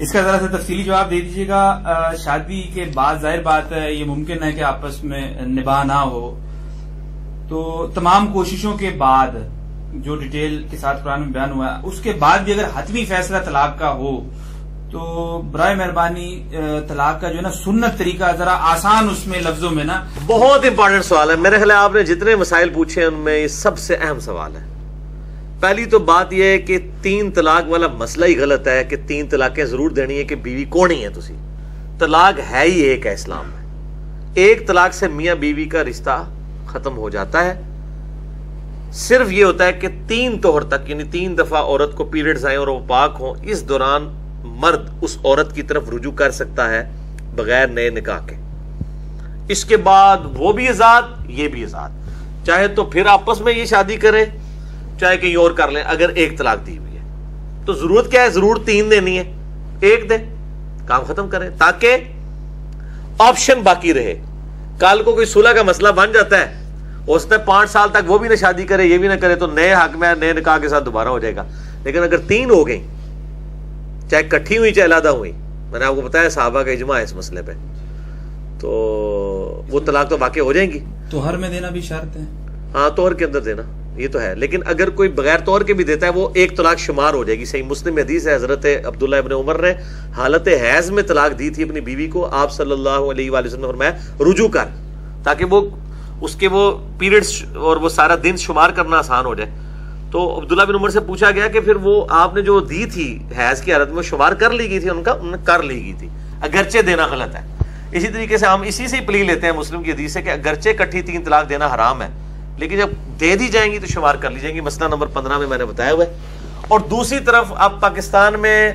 اس کا ذرا سا تفصیلی جواب دے دیجیے گا. شادی کے بعد ظاہر بات ہے یہ ممکن ہے کہ آپس میں نباہ نہ ہو، تو تمام کوششوں کے بعد جو ڈیٹیل کے ساتھ قرآن میں بیان ہوا ہے اس کے بعد بھی اگر حتمی فیصلہ طلاق کا ہو تو برائے مہربانی طلاق کا جو ہے نا سنت طریقہ ذرا آسان اس میں لفظوں میں نا. بہت امپورٹنٹ سوال ہے. میرے خیال آپ نے جتنے مسائل پوچھے ان میں یہ سب سے اہم سوال ہے. پہلی تو بات یہ ہے کہ 3 طلاق والا مسئلہ ہی غلط ہے کہ 3 طلاقیں ضرور دینی ہے کہ بیوی کون ہی ہے تسی. طلاق ہے ہی ایک ہے اسلام میں. ایک طلاق سے میاں بیوی کا رشتہ ختم ہو جاتا ہے. صرف یہ ہوتا ہے کہ 3 طہر تک یعنی 3 دفعہ عورت کو پیریڈز آئیں اور وہ پاک ہوں، اس دوران مرد اس عورت کی طرف رجوع کر سکتا ہے بغیر نئے نکاح کے. اس کے بعد وہ بھی آزاد یہ بھی آزاد، چاہے تو پھر آپس میں یہ شادی کرے چاہے کہیں اور کر لیں. اگر ایک طلاق دی ہوئی ہے تو ضرورت کیا ہے؟ ضرور 3 دینی ہے. ایک دے کام ختم کرے تاکہ آپشن باقی رہے. کل کو کوئی صلح کا مسئلہ بن جاتا ہے، ہو سکتا ہے 5 سال تک وہ بھی نہ شادی کرے یہ بھی نہ کرے، تو نئے حق میں نئے نکاح کے ساتھ دوبارہ ہو جائے گا. لیکن اگر 3 ہو گئی چاہے کٹھی ہوئی چاہے علیحدہ ہوئی، میں نے آپ کو بتایا صحابہ کا اجماع ہے اس مسئلے پہ، تو وہ طلاق تو واقع ہو جائیں گی. توہر میں دینا بھی شرط ہے. ہاں توہر کے اندر دینا یہ تو ہے، لیکن اگر کوئی بغیر توہر کے بھی دیتا ہے وہ ایک طلاق شمار ہو جائے گی. صحیح مسلم حدیث ہے، حضرت عبداللہ ابن عمر نے حالت حیض میں طلاق دی تھی اپنی بیوی کو. آپ صلی اللہ علیہ وآلہ وسلم نے فرمایا رجوع کر، تاکہ وہ اس کے وہ پیریڈز اور وہ سارا دن شمار کرنا آسان ہو جائے. تو عبداللہ بن عمر سے پوچھا گیا کہ پھر وہ آپ نے جو دی تھی حیض کی حالت میں شمار کر لی گئی تھی؟ انہوں نے کر لی گئی تھی، اگرچہ دینا غلط ہے. اسی طریقے سے ہم اسی سے ہی پلی لیتے ہیں مسلم کی حدیث سے کہ اگرچہ کٹھی 3 طلاق دینا حرام ہے، لیکن جب دے دی جائیں گی تو شمار کر لی جائیں گی. مسئلہ نمبر 15 میں نے بتایا ہوا ہے. اور دوسری طرف اب پاکستان میں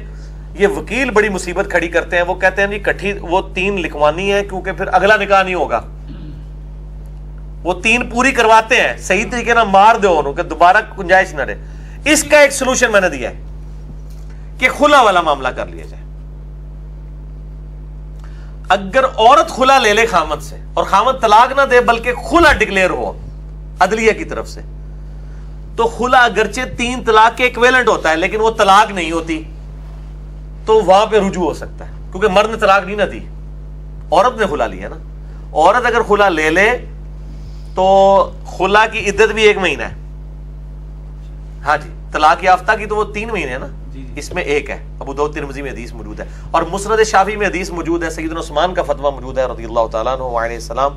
یہ وکیل بڑی مصیبت کھڑی کرتے ہیں. وہ کہتے ہیں جی کٹھی وہ 3 لکھوانی ہے کیونکہ پھر اگلا نکاح نہیں ہوگا. وہ 3 پوری کرواتے ہیں صحیح طریقے نہ مار دو انہوں کہ دوبارہ گنجائش نہ رہے. اس کا ایک سلوشن میں نے دیا ہے کہ خلا والا معاملہ کر لیا جائے. اگر عورت خلا لے لے خامد سے اور خامد طلاق نہ دے بلکہ خلا ڈکلیئر ہو عدلیہ کی طرف سے، تو خلا اگرچہ 3 طلاق کے ایکویلنٹ ہوتا ہے لیکن وہ طلاق نہیں ہوتی، تو وہاں پہ رجوع ہو سکتا ہے کیونکہ مرد نے طلاق نہیں نہ دی، عورت نے خلا لیا نا. عورت اگر خلا لے لے تو خلا کی عدت بھی 1 مہینہ ہے. ہاں جی، طلاق یافتہ کی تو وہ 3 مہینے ہے نا، اس میں 1 ہے. ابو داؤد ترمذی میں حدیث موجود ہے اور مسند شافعی میں حدیث موجود ہے. سیدنا عثمان کا فتویٰ موجود ہے رضی اللہ تعالیٰ عنہ علیہ السلام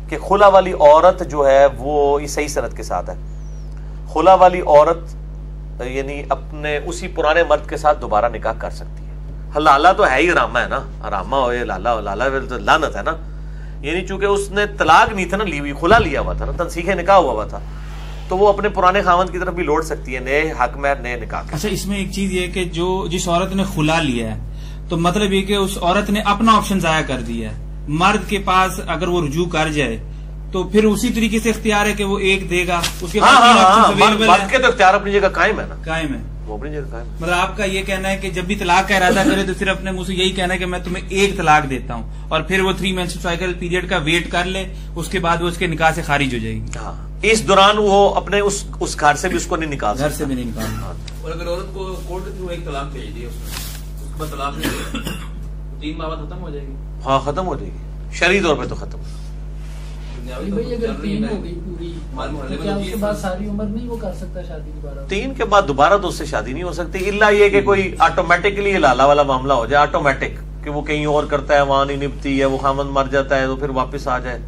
کہ خلا والی عورت جو ہے وہ یہ صحیح سند کے ساتھ ہے. خلا والی عورت یعنی اپنے اسی پرانے مرد کے ساتھ دوبارہ نکاح کر سکتی ہے. حلالہ تو ہے ہی حرامہ ہے نا، حرامہ ہوئے لالا لعنت ہے نا. یعنی چونکہ اس نے طلاق نہیں تھا نا لی ہوئی، خلا لیا ہوا تھا نا، تنسیخ نکاح ہوا تھا، تو وہ اپنے پرانے خاوند کی طرف بھی لوٹ سکتی ہے نئے حق میں نئے نکاح. اچھا، اس میں ایک چیز یہ کہ جو جس عورت نے خلا لیا ہے تو مطلب یہ کہ اس عورت نے اپنا آپشن ضائع کر دیا ہے. مرد کے پاس اگر وہ رجوع کر جائے تو پھر اسی طریقے سے اختیار ہے کہ وہ 1 دے گا. اس کے بعد مرد کے تو اختیار اپنی جگہ قائم ہے نا، قائم ہے وہ اپنی جگہ قائم. مطلب آپ کا یہ کہنا ہے کہ جب بھی طلاق کا ارادہ کرے تو صرف اپنے منہ سے یہی کہنا ہے کہ میں تمہیں 1 طلاق دیتا ہوں اور پھر وہ 3 مینسٹرل سائیکل پیریڈ کا ویٹ کر لے، اس کے بعد وہ اس کے نکاح سے خارج ہو جائے گی. ہاں، اس دوران وہ اپنے اس گھر سے بھی اس کو نہیں نکال گھر سے بھی نہیں نکالنا. اور اگر عورت کو کورٹ کے تھرو 1 طلاق بھیج دی، اس کے بعد طلاق نہیں دے 3 ماہ بعد ختم ہو جائے گی. ہاں ختم ہو جائے گی، شرعی طور پہ تو ختم. اگر 3 ہو گئی پوری کیا اس کے بعد ساری عمر نہیں وہ کر سکتا شادی دوبارہ؟ 3 کے بعد دوبارہ تو اس سے شادی نہیں ہو سکتی، الا یہ کہ کوئی آٹومیٹکلی لالا والا معاملہ ہو جائے، آٹومیٹک کہ وہ کہیں اور کرتا ہے وہاں نہیں نبھتی ہے، وہ خامند مر جاتا ہے تو پھر واپس آ جائے.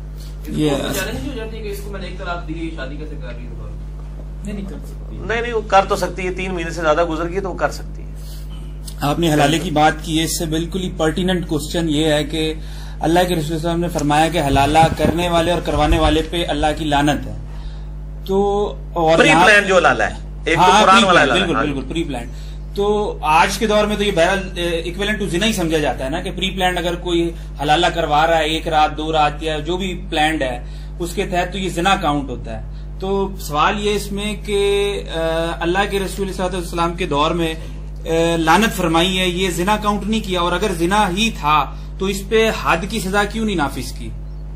چیلنج ہو جاتی ہے کہ اس کو میں نے 1 طلاق دی شادی کیسے کر رہی ہوں؟ نہیں وہ کر تو سکتی ہے، 3 مہینے سے زیادہ گزر گئی تو وہ کر سکتی ہے. آپ نے حلالے کی بات کی ہے، اس سے بالکل ہی پرٹیننٹ کوسچن یہ ہے کہ اللہ کے رسول صلی اللہ علیہ وسلم نے فرمایا کہ حلالہ کرنے والے اور کروانے والے پہ اللہ کی لعنت ہے. تو پری پلان جو حلالہ ہے، ایک تو قرآن والا حلالہ ہے. بالکل پری پلان. تو آج کے دور میں تو یہ بہرحال ایکویلنٹ ٹو زنا ہی سمجھا جاتا ہے نا کہ پری پلانڈ اگر کوئی حلالہ کروا رہا ہے 1 رات 2 رات یا جو بھی پلانڈ ہے اس کے تحت تو یہ زنا کاؤنٹ ہوتا ہے. تو سوال یہ اس میں کہ اللہ کے رسول صلی اللہ علیہ وسلم کے دور میں لعنت فرمائی ہے، یہ زنا کاؤنٹ نہیں کیا، اور اگر زنا ہی تھا تو اس پہ حد کی سزا کیوں نہیں نافذ کی؟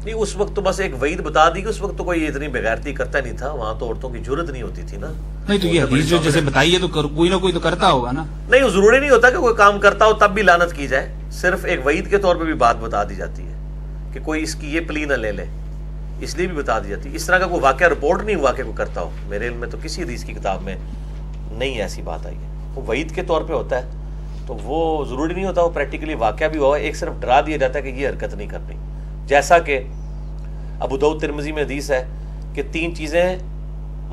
نہیں اس وقت تو بس ایک وعید بتا دی کہ اس وقت تو کوئی اتنی بغیرتی کرتا نہیں تھا، وہاں تو عورتوں کی جرت نہیں ہوتی تھی نا. نہیں تو یہ حدیث جو جیسے بتائیے تو کوئی نہ کوئی تو کرتا ہوگا نا. نہیں ضروری نہیں ہوتا کہ کوئی کام کرتا ہو تب بھی لعنت کی جائے، صرف ایک وعید کے طور پہ بھی بات بتا دی جاتی ہے کہ کوئی اس کی یہ پلی نہ لے لے، اس لیے بھی بتا دی جاتی ہے. اس طرح کا کوئی واقعہ رپورٹ نہیں ہوا کہ کوئی کرتا ہو، میرے علم میں تو کسی حدیث کی کتاب میں نہیں ایسی بات آئی ہے. وہ وعید کے طور پہ ہوتا ہے تو وہ ضروری نہیں ہوتا وہ پریکٹیکلی واقعہ بھی ہوا ہے. ایک صرف ڈرا دیا جاتا ہے کہ یہ حرکت نہیں کرنی. جیسا کہ ابو داؤد ترمذی میں حدیث ہے کہ 3 چیزیں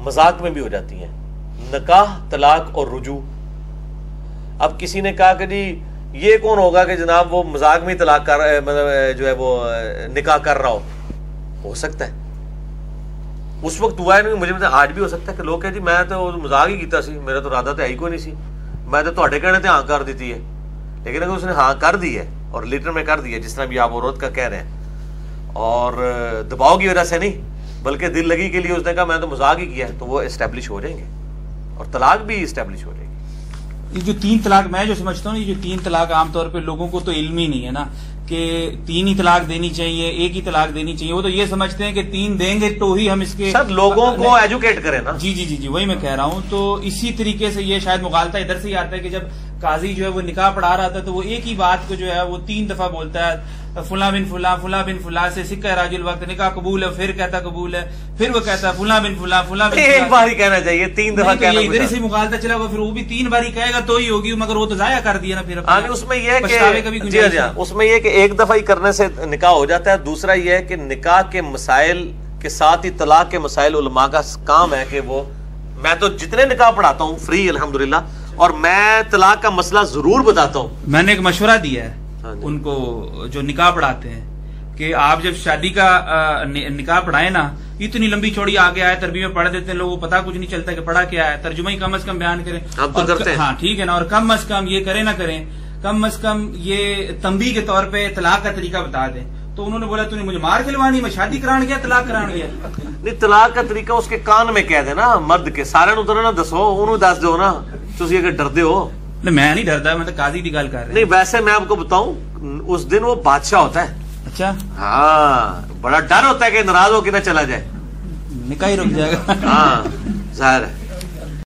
مذاق میں بھی ہو جاتی ہیں: نکاح، طلاق اور رجوع. اب کسی نے کہا کہ جی یہ کون ہوگا کہ جناب وہ مذاق میں ہی طلاق کر مطلب جو ہے وہ نکاح کر رہا ہو سکتا ہے اس وقت ہوا ہے نہیں، مجھے آج بھی ہو سکتا ہے کہ لوگ کہیں جی میں تو مذاق ہی کیتا سی، میرا تو ارادہ تو ہے ہی کوئی نہیں سی، میں تو تہاڈے کہنے تے ہاں کر دیتی ہے. لیکن اگر اس نے ہاں کر دی ہے اور لیٹر میں کر دی ہے، جس طرح بھی آپ عورت کا کہہ رہے ہیں، اور دباؤ کی وجہ سے نہیں بلکہ دل لگی کے لیے اس نے کہا میں تو مذاق ہی کیا ہے، تو وہ اسٹیبلش ہو جائیں گے اور طلاق بھی اسٹیبلش ہو جائے گی. یہ جو 3 طلاق میں جو سمجھتا ہوں، یہ جو 3 طلاق عام طور پہ لوگوں کو تو علم ہی نہیں ہے نا کہ 3 ہی طلاق دینی چاہیے، 1 ہی طلاق دینی چاہیے. وہ تو یہ سمجھتے ہیں کہ 3 دیں گے تو ہی ہم اس کے سر لوگوں کو ایجوکیٹ کریں نا. جی وہی میں کہہ رہا ہوں. تو اسی طریقے سے یہ شاید مغالطہ ادھر سے ہی آتا ہے کہ جب قاضی جو ہے وہ نکاح پڑھا رہا تھا تو وہ ایک ہی بات کو جو ہے وہ 3 دفعہ بولتا ہے، فلاں بن فلاں، فلاں بن فلاں سے سکہ راج الوقت، نکاح قبول ہے، پھر کہتا قبول ہے، پھر وہ کہتا ہے فلاں بن فلاں، فلاں بن فلاں. ایک بار ہی کہنا چاہیے، 3 دفعہ کہنا. ادھر سے مغالطہ چلا ہوا، پھر وہ بھی 3 بار ہی کہے گا تو ہی ہوگی، مگر وہ تو ضائع کر دیا نا پھر. اس میں یہ کہ اس میں یہ کہ ایک دفعہ ہی کرنے سے نکاح ہو جاتا ہے. دوسرا یہ ہے کہ نکاح کے مسائل کے ساتھ ہی طلاق کے مسائل علماء کا کام ہے کہ وہ، میں تو جتنے نکاح پڑھاتا ہوں فری الحمدللہ، اور میں طلاق کا مسئلہ ضرور بتاتا ہوں. میں نے ایک مشورہ دیا ہے ان کو جو نکاح پڑھاتے ہیں کہ آپ جب شادی کا نکاح پڑھائیں نا، اتنی لمبی چوڑی آگے آئے تربی میں پڑھ دیتے ہیں لوگوں کو پتا کچھ نہیں چلتا کہ پڑھا کیا ہے. ترجمہ ہی کم از کم بیان کریں. ہاں ٹھیک ہے نا. اور کم از کم یہ کریں نہ کریں، کم از کم یہ تنبیہ کے طور پہ طلاق کا طریقہ بتا دیں. تو انہوں نے بولا تو نے مجھے مار کھلوانی، میں شادی کران گیا طلاق کران گیا. نہیں طلاق کا طریقہ اس کے کان میں کہہ دے نا، مرد کے سارے نو تو نہ دسو، انہوں دس دو نا. تسی اگر ڈردے ہو. نہیں میں نہیں ڈردا، میں تو قاضی کی گل کر رہا. نہیں ویسے میں آپ کو بتاؤں اس دن وہ بادشاہ ہوتا ہے. اچھا ہاں بڑا ڈر ہوتا ہے کہ ناراض ہو کے نہ چلا جائے، نکاح ہی رک جائے گا. ہاں ظاہر ہے.